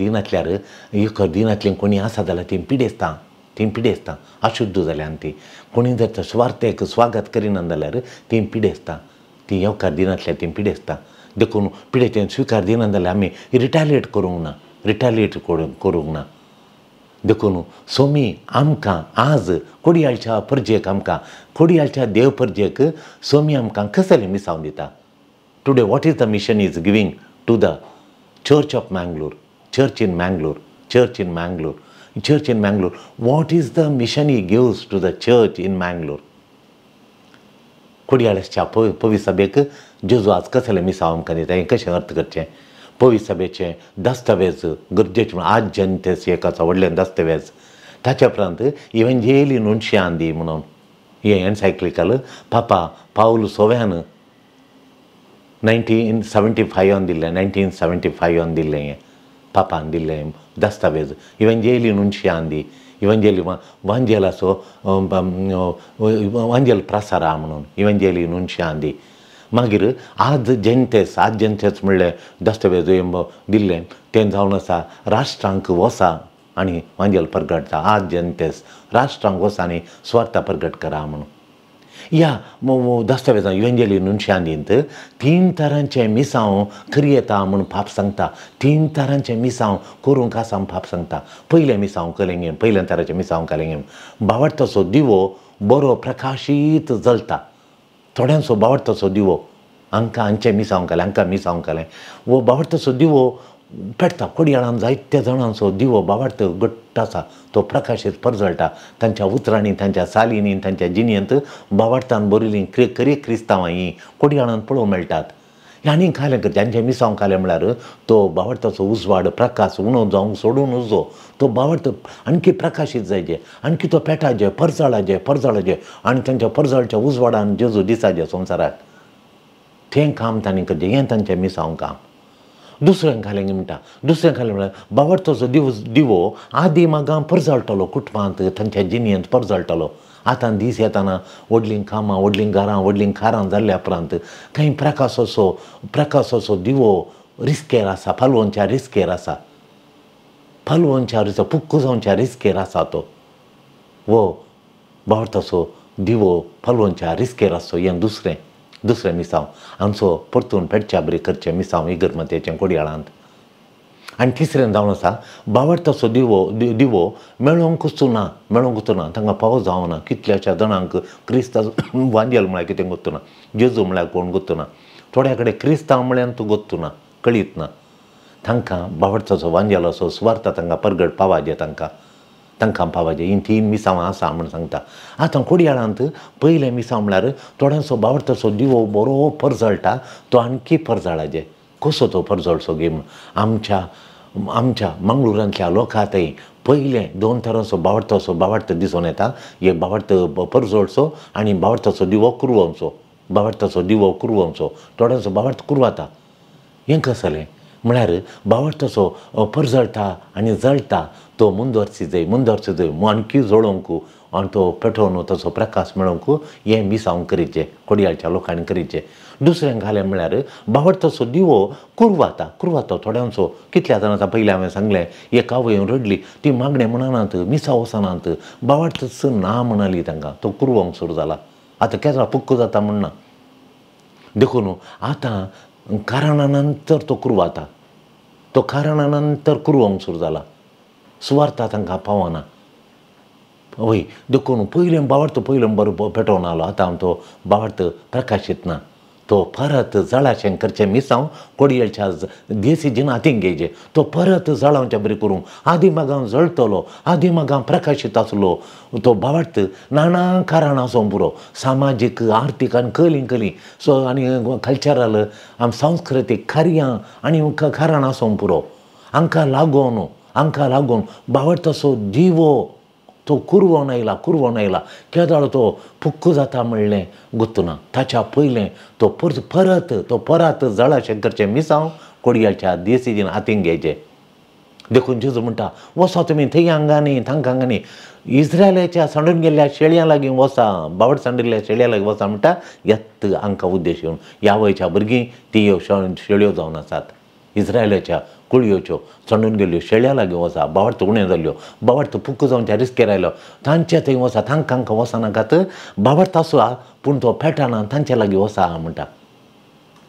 दिनातलें कोणी आसा जाल्यार तीं पिडेस्ता, अशुद्ध जाल्यान ती. कोणी जर तर सुवार्थेक स्वागत करिना जाल्यार तीं पिडेस्ता, तीं येवकार दिनातल्या तीं पिडेस्ता. देखून पिडेचें स्विकार दिना जाल्यार आमी रिटालिएट करूंक ना. देखून सोमी आमकां आज कोडयाळच्या परजेक, आमकां कोडयाळच्या देव परजेक सोमी आमकां कसलें मिसांव दिता. Today what is the mission is giving to the church of Mangalore, church in Mangalore. What is the mission he gives to the church in Mangalore? कोडयाळच्या पवित्र सभेक जेजू आज कसलें मिसांव आमकां दिता, हें कशें अर्थ करचें. पवित्र सभेचें दस्तावेज गरजेचें म्हणून आज जनतेस एक आसा व्हडलें दस्तावेज. ताच्या उपरांत इव्हेंजेली अनुन्शिआंदी म्हणून हें एनसायक्लिकल पापा पाऊल सोव्यान 1975 दिल्लें हें पापान दिल्लें दस्तावेज इव्हेंजेली अनुन्शिआंदी, इव्हेंजेली वांजेलाचो वांजेल प्रसारा म्हणून इव्हेंजेली अनुन्शिआंदी. मागीर आज जेंतेस म्हणलें दस्तावेज दिल्लें तें जावन आसा राष्ट्रांक वसा आनी वांजेल प्रगट जा. आज जेंतेस राष्ट्रांक वसा आनी स्वार्था प्रगट करा म्हणून. ह्या दस्तावेजां इव्हेंजेली अनुन्शिआंदींत 3 तरांचें मिसांव खरी येता म्हूण पाप सांगता. 3 तरांचें मिसांव करूंक आसा म्हूण पाप सांगता. पयलें मिसांव कलेंगेन, पयल्या तराचें मिसांव कलेंगेन बावडताचो दिवो बरो प्रकाशीत जळटा. थोड्यांचो बावडताचो दिवो हांकां हांचें मिसांव केलें, हांकां मिसांव केलें. वो बावडताचो दिवो पेटता कोडयाळान जायत्या जाणांचो दिवो बाबार्थ घट्ट आसा तो प्रकाशीत परजळटा तांच्या उतरांनी तांच्या सालींनी तांच्या जिणयेंत बाबार्थान बरयलीं खरी क्रिस्तांवां हीं कोडयाळान पळोवंक मेळटात. आनीक खालें जांचे मिसांव खालें म्हळ्यार तो बाबार्थाचो उजवाड प्रकाश उणो जावंक सोडून नजो तो बाबार्थ आणकी प्रकाशीत जायचे आणकी तो पेटाचे परजळाचे आनी तांच्या परजळच्या उजवाडान जेजू दिसाचे संवसाराक तें काम तांणी करचें हें तांचें मिसांव काम. दुसऱ्यांक खालें म्हणटा दुसऱ्यांक खालें म्हळ्यार बाबार्थाचो दिवो आदी मागां परजळटलो कुटुंबांत तांच्या जिणयेंत परजळटलो. आतां दीस येताना व्हडलीं कामां व्हडलीं घरां व्हडलीं खारां जाल्ल्या उपरांत खंय प्रकाशाचो दिवो रिस्केर आसा फालवोनच्या रिस्केर आसा पुक्कू जावच्या रिस्केर आसा तो वो बाबार्थाचो दिवो फालवोनच्या रिस्केर आसचो हें दुसरें मिसांव आमचो परतून पेटच्या बरी करचें मिसांव इगर्मतेचें कोडयाळांत. आनी तिसरें जावन आसा बाबार्थाचो दिवो मेळोवंकूच ना तांकां पावो जावना. कितल्याश्या जाणांक क्रिस्तांव वांजेल म्हळ्यार कितें गोत्तू ना जेजू म्हळ्यार कोण गोत्तू ना थोड्या कडेन क्रिस्तांव म्हळ्यार तूं गोत्तू ना कळीत ना तांकां बाबार्थाचो वांजेलाचो सुवार्थ तांकां परगट पावाजे तांकां पावाजे हीं 3 मिसांवां आसा म्हूण सांगता. आतां कोडयाळांत पयलें मिसांव म्हळ्यार थोड्यांचो बाबार्थाचो दिवो बरो परजळटा तो आणकी परजळाचे. कसो तो परजळचो गे म्हूण आमच्या मंगळुरांतल्या लोकांतय पयलें 2 तरांचो बाबार्थ दिसून येता. एक बाबार्थ परजळचो आनी बाबार्थाचो दिवो कुरवंचो थोड्यांचो बाबार्थ कुरवाता. हें कशें जालें म्हळ्यार बाबार्थाचो परजळटा आनी जळटा तो मुंदरची जाय आणकी जळोवंक आनी तो पेटोवन ताचो प्रकाश मेळोवंक हें मिसांव करीचें कोडयाळच्या लोकांनी करीचें. दुसऱ्यांक घालें म्हळ्यार बाबार्थाचो दिवो कुरवाता थोड्यांचो कितल्या जाणांचा पयलीं हांवें सांगलें एक आवय रडली ती मागणें म्हणनात मिसांव वचनात बाबार्थच ना म्हणली तांकां तो कुरवंक सुरू जाला. आतां केन्ना पुक्क जाता म्हणना देखून आतां कारणानंतर तो कुरवाता तो कारणानंतर कुरवंक सुरू जाला सुवार्थ तांकां पावना. वय देखून बाबार्थ पयलें बरो पेटोवन आलो आतां तो बाबार्थ प्रकाशीत ना तो परत जळाशें करचें मिसांव कोडयाळच्या देसी जिनातींक घेवचें तो परत जळावचें बरें करूंक आदी मागां जळटलो आदी मागां प्रकाशीत आसलो तो बाबार्थ नाना कारणां आसूं पुरो सामाजीक आर्थीक आनी कली सो आनी कल्चरल सांस्कृतीक कार्यां आनी कारणां आसूं पुरो हांकां लागून बाबार्थाचो दिवो तो कुरवोन आयला केदाळ तो पुक्क जाता म्हणलें गोत्तू ना ताच्या पयलें तो परत जळाशें करचें मिसांव कोडयाळच्या देसी हातींक घेवचें. देखून जेजू म्हणटा वसा तुमी थंय हांगांनी हांगांनी इस्रायलाच्या सांडून गेल्ल्या शेळयां लागीं वसा बाबड सांडिल्ल्या शेळयां लागीं वसा म्हणटा येत हांकां उद्देश येवन ह्या वयच्या भुरगीं ती शेळयो जावन आसात. इस्रायलाच्या कुळयोच्यो सांडून गेल्ल्यो शेळयां लागीं वसा बाबार्थ उणें जाल्ल्यो बाबार्थ पुक्क जावच्या रिस्केर आयलो तांचे थंय वसा हांकां वचनाकात बाबार्थ आसा पूण तो पेटना तांचे लागीं वसा म्हणटा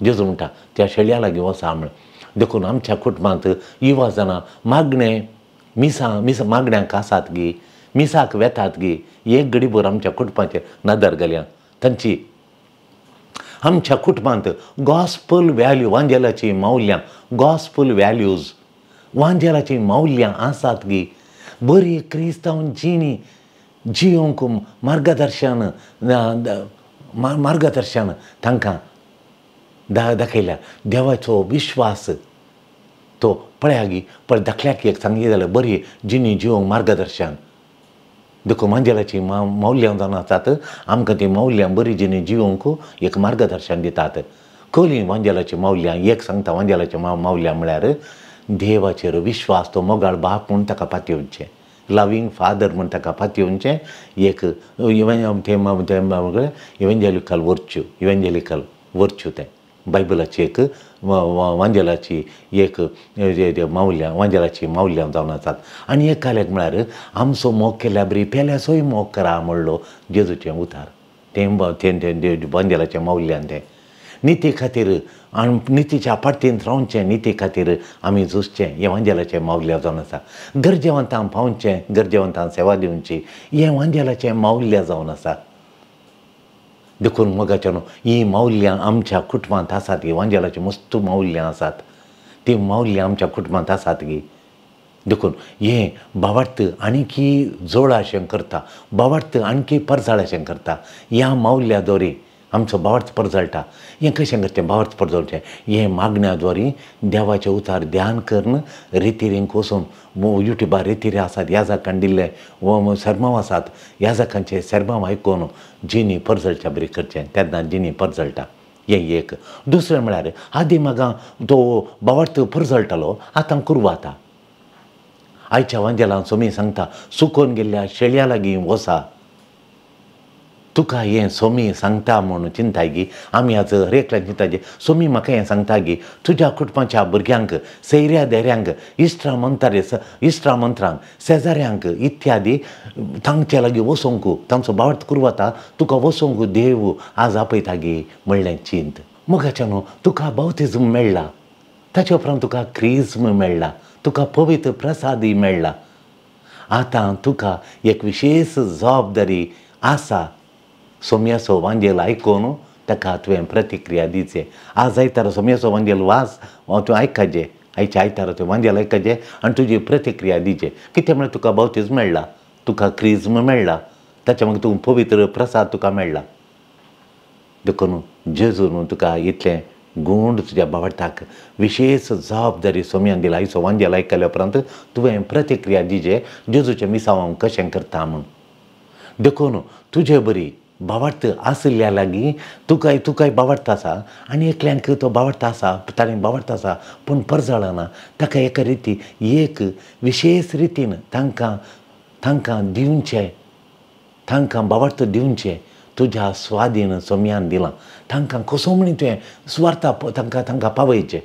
जेजू म्हणटा त्या शेळयां लागीं वसा म्हण. देखून आमच्या कुटुंबांत युवा जाणां मागण्यांक आसात गी मिसाक वेतात गी एक घडीभर आमच्या कुटुंबाचेर नदर घालया तांची आमच्या कुटुंबांत गॉस्पल वॅल्यू वांजेलाची वांजेलाची मौल्यां आसात गी बरी क्रिस्तांव जियोंक मार्गदर्शन तांकां दाखयल्या देवाचो विश्वास तो पळय धाकल्याक एक सांगलें जाल्यार बरी जिणी जियोंक मार्गदर्शन देखून मांजेलाची मौल्यां जावन आसात आमकां ती मौल्यां बरी जिणी जियोंक एक मार्गदर्शन दितात. खंय वांजेलाची मौल्यां एक सांगता वांजेलाची मौल्यां म्हळ्यार देवाचेर विश्वास तो मोगाळ बाप म्हूण ताका पातयेवचें लवींग फादर म्हूण ताका पातयेवचें एक इवेंजेलिकल वर्च्यू तें बायबलाची एक वांजेलाची एक मौल्यां वांजेलाची मौल्यां जावन आसात. आनी एक काल्याक म्हळ्यार आमचो मोग केल्या बरी पेल्याचोय मोग करा म्हणलो जेजूचें उतार तें वांजेलाचें मौल्यां तें निती खातीर आनी नितीच्या पाटतींत रावचें निती खातीर आमी झुजचें हें वांजेलाचें मौल्यां जावन आसा. गरजेवंतांक पावचें गरजेवंतांक सेवा दिवची हें वांजेलाचें मौल्यां जावन आसा. देखून मोगाच्यान हीं मौल्यां आमच्या कुटुंबांत आसात ही वांजेलाची मस्त मौल्यां आसात ती माऊली आमच्या कुटुंबात आसात गे. देखून हे बावार्थ आणखी जोड अशें करता, बावार्थ आणखी परसाळ अशें करता. ह्या माऊल्या द्वारे आमचो बावार्थ परजळटा. हें कशें करचें बावार्थ परजळचें? हें मागण्या द्वारे देवाचे उतार ध्यान करून रितीरेंक वचून युट्यूबार रितीरे आसात, याजकान दिल्ले सरमांव आसात, याजकांचे सरमांव आयकून जिनी परजळच्या बरी करचें, तेन्ना जिनी परजळटा. हें एक. दुसरें म्हळ्यार आदी म्हाका तो बावार्थ परजळटालो, आतां कुरवाता. आयच्या वांजेलां सोमी सांगता, सुकोवन गेल्ल्या शेळया लागीं वसा. तुका हें सोमी सांगता म्हणून चिंताय गी. आमी आज हर एकल्यान चिंताचे, सोमी म्हाका हें सांगता गी, तुज्या कुटुंबाच्या भुरग्यांक, सैऱ्या देऱ्यांक, इश्ट्रा मंत्रांक, शेजाऱ्यांक इत्यादी तांचे लागीं वचोंक, तांचो बावार्थ कुरवाता, तुका वचोंक देव आज आपयता गे म्हणलें चिंत. मोगाच्या न्हू, तुका बावतिजम मेळ्ळा, ताचे उपरांत तुका क्रिस्म मेळ्ळा, तुका पवित्र प्रसादय मेळ्ळा. आतां तुका एक विशेश जबाबदारी आसा. सोमयाचो वांजेल आयकून ताका तुवें प्रतिक्रिया दिवचें. आज आयतारा सोमयाचो वांजेल तूं आयकचें, आयच्या आयतारा तुवें वांजेल आयकचें आनी तुजी प्रतिक्रिया दिवचें. कितें म्हळ्यार तुका बावतिजम मेळ्ळा, तुका क्रिस्म मेळ्ळा, ताच्या मागीर तुका पवित्र प्रसाद तुका मेळ्ळा. देखून जेजून तुका इतलें गूण तुज्या बावार्थाक विशेश जबाबदारी सोमयान दिला. आयचो वांजेल आयकल्या उपरांत तुवें प्रतिक्रिया दिवचें, जेजूचें मिसांव हांव कशें करता म्हूण. देखून तुजे बरी बावार्थ आसल्या लागीं तुकाय बावार्थ आसा आनी एकल्यांक तो बावार्थ आसा, ताणें बावार्थ आसा पूण परजळना. ताका एका रिती एक विशेश रितीन तांकां दिवचें, तांकां बावार्थ दिवचें तुज्या स्वाधीन सोमयान दिलां. तांकां कसो म्हणी तुवें सुवार्ता तांकां पावयचें,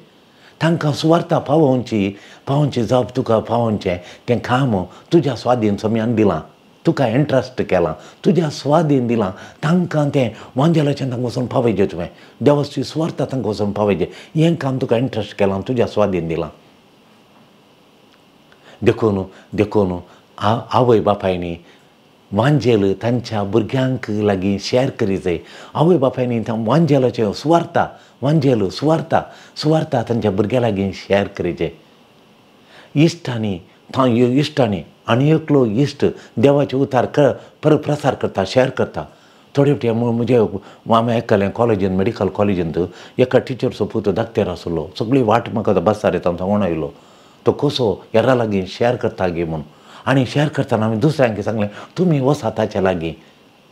तांकां सुवार्ता पावोवची जबाब तुका पावोवचें तें काम तुज्या स्वाधीन सोमयान दिलां. तुका इंट्रस्ट केलां, तुज्या स्वाधीन दिलां. तांकां तें वांजेलाचें तांकां वचून पावयचें, तुवें देवाची सुवार्ता तांकां वचून पावयचें, हें काम तुका इंट्रस्ट केलां, तुज्या स्वाधीन दिलां. देखून आवय बापायनी वांजेल तांच्या भुरग्यांक लागीं शेअर करी जाय. आवय बापायनी वांजेलाचें सुवार्ता तांच्या भुरग्यां लागीं शेअर करीचें. इश्टांनी आनी एकलो इश्ट देवाचे उतार प्रसार करता, शेअर करता. थोडे फावटी म्हणजे हांवें आयकलें कॉलेजीन, मेडिकल कॉलेजींत एका टिचरचो पुतो धाकटेर आसलो. सगळी वाट म्हाका बसार येता सांगून आयलो, तो कसो हेरा लागीं शेअर करता गे म्हूण. आनी शेअर करतना हांवें दुसऱ्यांक सांगलें, तुमी वसा ताच्या लागीं,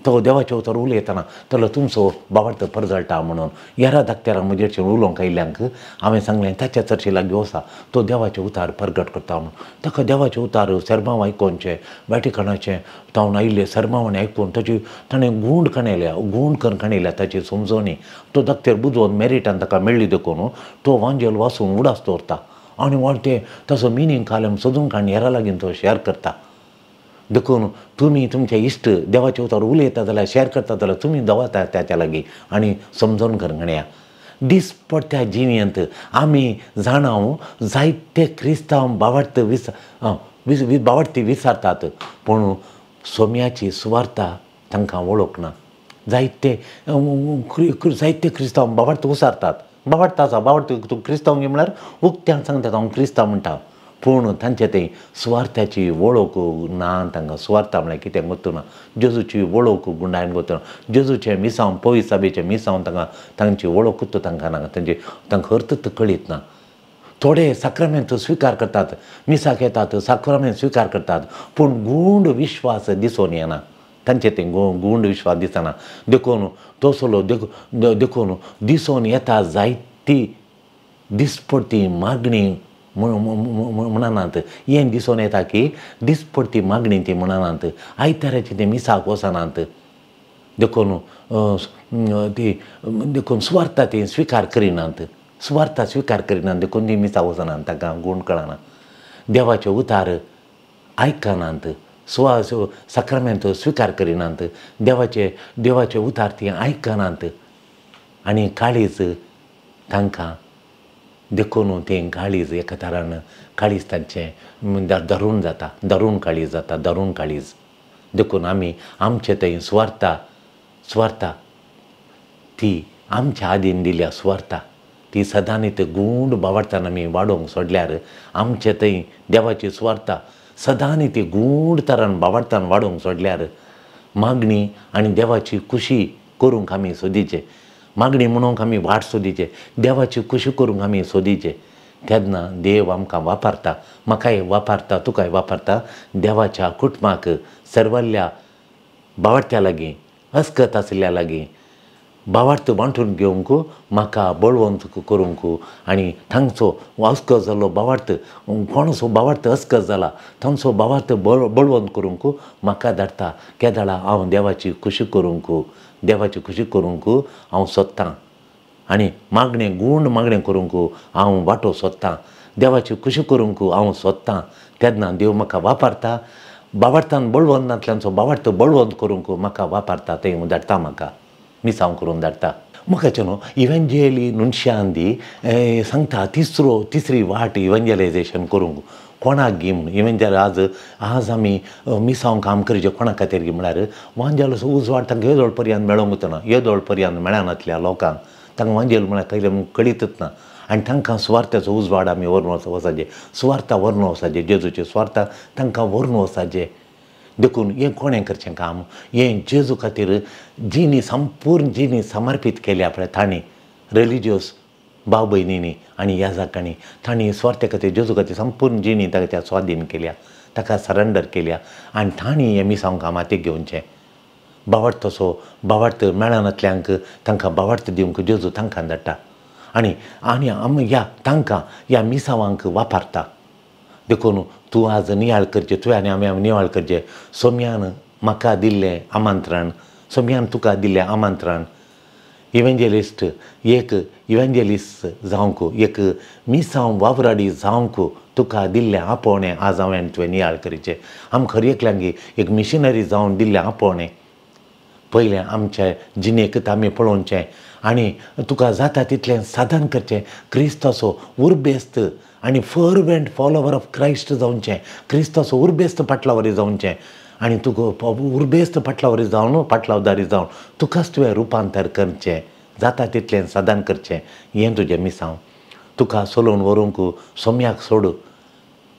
तो देवाचे उतर उलयतना जाल्यार तुमचो बावार्थ परजळटा म्हणून. हेरा धाकट्यारांक म्हजेरचेर उलोवंक आयल्यांक हांवें सांगलें, ताच्या चर्ची लागीं वसा, तो देवाचे उतार प्रगट करता म्हणून. ताका देवाचे उतार सरमांव आयकोनचे, वॅटिकनाचें जावन आयिल्ले सरमांवांनी आयकून ताणें गूण करून काणयल्या ताची समजोवणी. तो धाकटेर बुजोवन मेरिटान ताका मेळ्ळी देखून तो वांजेल वाचून उडास दवरता आनी तें ताचो मिनींग कालें सोदून काडून हेरा लागीं तो शेअर करता. देखून तुमी तुमचे इश्ट देवाचे उतार उलयता जाल्यार, शेअर करता जाल्यार तुमी देवाता त्याच्या लागीं आनी समजोवन काणया. दिसपट्ट्या जिणेंत आमी जाणाव जायते क्रिस्तांव बावार्थी विसरतात, पूण सोम्याची सुवार्ता तांकां वळखना. जायते क्रिस्तांव बावार्थ विसरतात. बावार्थ आसा, बावार्थ तूं क्रिस्तांव गे म्हळ्यार उक्त्यान सांगतात हांव क्रिस्तांव म्हणटा, पूण तांचे तें सुवार्थाची वळख ना तांकां. सुवार्ता म्हळ्यार कितें गोतूना, जेजूची वळख गुंडायन गोतूना, जेजूचें मिसांव, पवित्र सभेचें मिसांव तांची वळखूच तांकां ना, तांकां अर्थ कळीत ना. थोडे साक्रामेंत स्विकार करतात, मिसाक येतात, साक्रामेंत स्विकार करतात, पूण गूढ विश्वास दिसून येना. तांचे तें गूढ विश्वास दिसना. देखून देखून दिसून येता जायती दिसपट्टी मागणी म्हणनात. हें दिसून येता की दिसपट्टी मागणी ती म्हणनात, आयताराची ते मिसाक वचनात. देखून सुवार्ता ती स्विकार करिनात, देखून ती मिसाक वचनात, तांकां गूण कळना. देवाचे उतार आयकनात, साक्रामेंत स्विकार करिनात, देवाचे उतार ती आयकनात. आनी काळीज तांकां देखून तें काळीज एका तरान काळीज तांचें दरून काळीज जाता, दरून काळीज. देखून आमी आमचे थंय सुवार्ता ती आमच्या आदीन दिल्या सुवार्ता ती सदांनी ते गूंड बावडताना आमी वाडोवंक सोडल्यार आमचे थंय देवाची सुवार्ता सदांनी ती गूंड तरान बावडतान वाडोवंक सोडल्यार मागणी आनी देवाची खुशी करूंक आमी सोदीचे, मागणी म्हणूंक आमी वाट सोदीचे, देवाची खुशी करूंक आमी सोदीचे. तेन्ना देव आमकां वापरता, म्हाकाय वापरता, तुकाय वापरता. देवाच्या कुटुंबाक सर्वल्ल्या बावडत्या लागीं अस्कत आसल्या लागीं बावडत वांटून घेवंक म्हाका बळवंत करूंक आनी थंगचो अस्कत जाल्लो बावडत कोणसो बावडत अस्कत जाला थंगचो बावडत बळवंत करूंक म्हाका धाडटा. केदाळा हांव देवाची खुशी करूंक, देवाची खुशी करूंक हांव सोदतां आनी मागणें गूंड मागणें करूंक हांव वांटो सोदतां, देवाची खुशी करूंक हांव सोदतां. तेन्ना देव म्हाका वापरता. बावडतान बळवंतांतल्यानचो बावडत बळवंत करूंक म्हाका वापरता, थंय धाडटा म्हाका मिसांव करून धाडटा. म्हाका न्हू इवेंजेली नुनशांदी सांगता तिसरी वाट इवेंजलायजेशन करूंक कोणाक गी म्हूण. इवेंजल आज आमी मिसांव काम करचें कोणा खातीर गी म्हळ्यार वांजेल उजवाड तांकां येदोळ पर्यंत मेळोंकूच ना, येदोळ पर्यंत मेळनातल्या लोकांक तांकां वांजेल म्हळ्यार खंय कळीतच ना आनी तांकां सुवार्थाचो उजवाड आमी व्हरून वचाचें, सुवार्ता व्हरून वचाचें, जेजूची सुवार्ता तांकां व्हरून वचाचें. देखून हें कोणें करचें काम? हें जेजू खातीर जिणी संपूर्ण जिणी समर्पीत केल्या पळय तांणी रिलिजियस भाव भयणींनी आनी याजकांनी तांणी स्वार्था खातीर जेजू खातीर संपूर्ण जिणी ताका स्वाधीन केल्या, ताका सरेंडर केल्या आनी तांणी हें मिसांव काम हातीक घेवचें. बावडत तसो बावडत मेळनातल्यांक तांकां बावडत दिवंक जेजू तांकां धाडटा आनी तांकां ह्या मिसांवांक वापरता. देखून तूं आज नियाळ करचें, तुवें आनी आमी नियाळ करचें. सोम्यान म्हाका दिल्लें आमंत्रण, सोम्यान तुका दिल्लें आमंत्रण इवेंजलिस्ट एक इवेंजलिस्ट जावंक, एक मिसांव वावराडी जावंक तुका दिल्लें आपोवणें आज हांवें तुवें नियाळ करचें. आमकां खरें एकल्यांक एक मिशनरी जावन दिल्लें आपोवणें पयलें आमच्या जिणेक आमी पळोवचें आनी तुका जाता तितलें साधन करचें. क्रिस्ताचो उर्बेस्त आनी फर्वेंट फॉलोवर ऑफ क्रायस्ट जावचें, क्रिस्ताचो उर्बेस्त पाटलावरी जावचें आनी तुका उर्बेस्त पाटलावदारी जावन तुकाच तुवें रुपांतर करचें. जाता तितलें साधन करचें. हें तुजें मिसांव. तुका सोलोवन व्हरूंक सोम्याक सोड,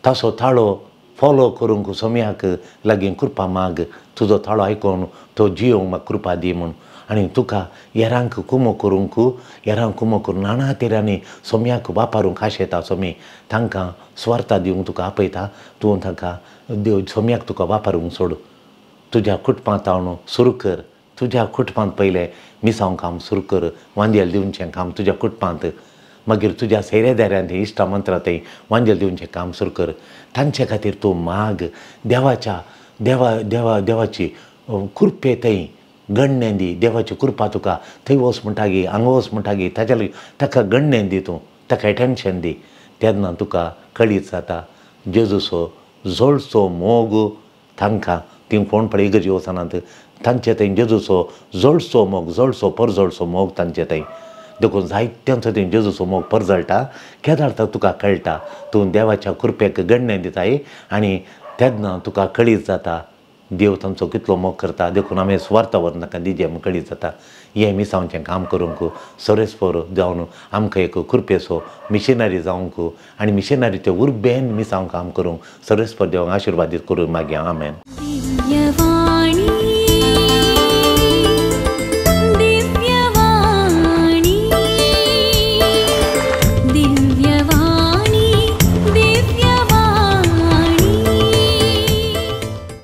ताचो ताळो फॉलो करूंक सोम्याक लागीं कृपा माग, तुजो ताळो आयकोन तो जियोंक म्हाका कृपा दी म्हूण. आनी तुका हेरांक कुमो करून नाना तरांनी सोम्याक वापरूंक आशेता. सोमी तांकां स्वार्था दिवंक तुका आपयता. तूं तांकां देव सोम्याक तुका वापरूंक सोड. तुज्या कुटुंबांत हांव सुरू कर, तुज्या कुटुंबांत पयलें मिसांव काम सुरू कर, वांजेल दिवचें काम तुज्या कुटुंबांत, मागीर तुज्या सैरेदाऱ्यांत इश्टा मंत्रा थंय वांजेल दिवचें काम सुरू कर. तांचे खातीर तूं माग, देवाची कृपे थंय गणनें दी. देवाची कृपा तुका थंय वच म्हणटागी, हांगा वच म्हणटागी ताका गणनें दी, तूं ताका एटेन्शन दी. तेन्ना तुका कळीत जाता जेजूचो जोडसो मोग तांकां ती कोण पळय इगर्जी वचनात तांचे थंय जेजूचो जोडसो मोग तांचे थंय. देखून जायत्यांचो थंय जेजूचो मोग परजळटा. केदार तुका कळटा तूं देवाच्या कृपेक गणनें दिताय आनी तेन्ना तुका कळीत जाता देव तांचो कितलो मोग करता. देखून आमी स्वार्थ व्हरून ताका दिजे म्हूण कळीत जाता. हें मिसांवचें काम करूंक सोरेस्पर जावन आमकां एक कृपेचो मिशनरी जावंक आनी मिशनरीचे उर्बेन मिसांव काम करूंक सोरेस्पर देवाक आशिर्वादीत करून मागया. आमेन.